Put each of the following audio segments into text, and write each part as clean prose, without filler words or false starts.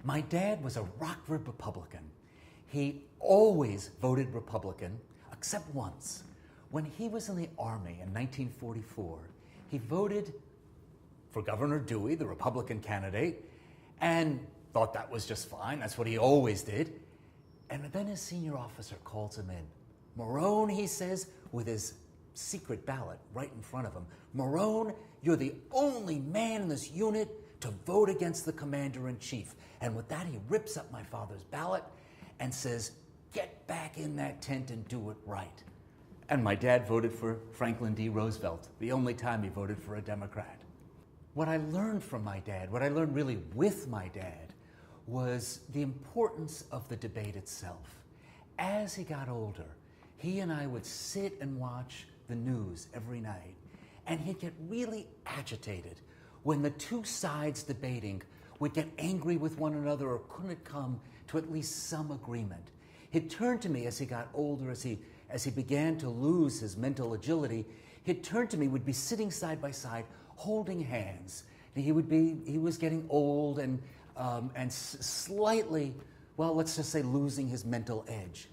My dad was a Rockford Republican. He always voted Republican, except once. When he was in the Army in 1944, he voted for Governor Dewey, the Republican candidate, and thought that was just fine. That's what he always did. And then his senior officer calls him in. Marone, he says, with his secret ballot right in front of him, Marone, you're the only man in this unit to vote against the commander-in-chief. And with that, he rips up my father's ballot and says, get back in that tent and do it right. And my dad voted for Franklin D. Roosevelt, the only time he voted for a Democrat. What I learned from my dad, what I learned really with my dad, was the importance of the debate itself. As he got older, he and I would sit and watch the news every night, and he'd get really agitated when the two sides debating would get angry with one another or couldn't come to at least some agreement. He'd turn to me as he got older, as he began to lose his mental agility. He'd turn to me, we'd be sitting side by side, holding hands. He was getting old and slightly, well, let's just say losing his mental edge.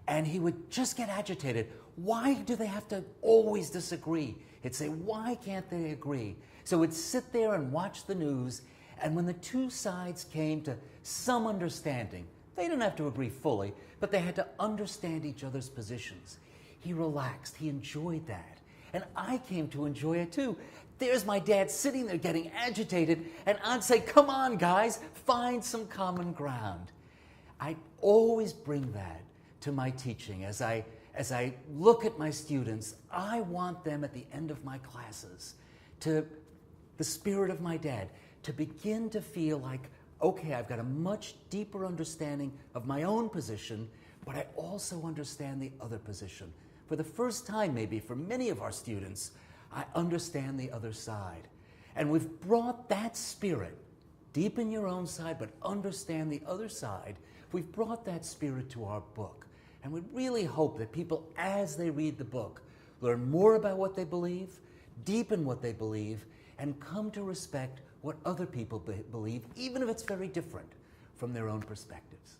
And he would just get agitated. Why do they have to always disagree? He'd say, why can't they agree? So we'd sit there and watch the news, and when the two sides came to some understanding, they didn't have to agree fully, but they had to understand each other's positions. He relaxed, he enjoyed that. And I came to enjoy it too. There's my dad sitting there getting agitated, and I'd say, come on guys, find some common ground. I always bring that to my teaching. As I look at my students, I want them at the end of my classes to, the spirit of my dad, to begin to feel like, okay, I've got a much deeper understanding of my own position, but I also understand the other position. For the first time, maybe, for many of our students, I understand the other side. And we've brought that spirit, deep in your own side, but understand the other side, we've brought that spirit to our book. And we really hope that people, as they read the book, learn more about what they believe, deepen what they believe, and come to respect what other people believe, even if it's very different from their own perspectives.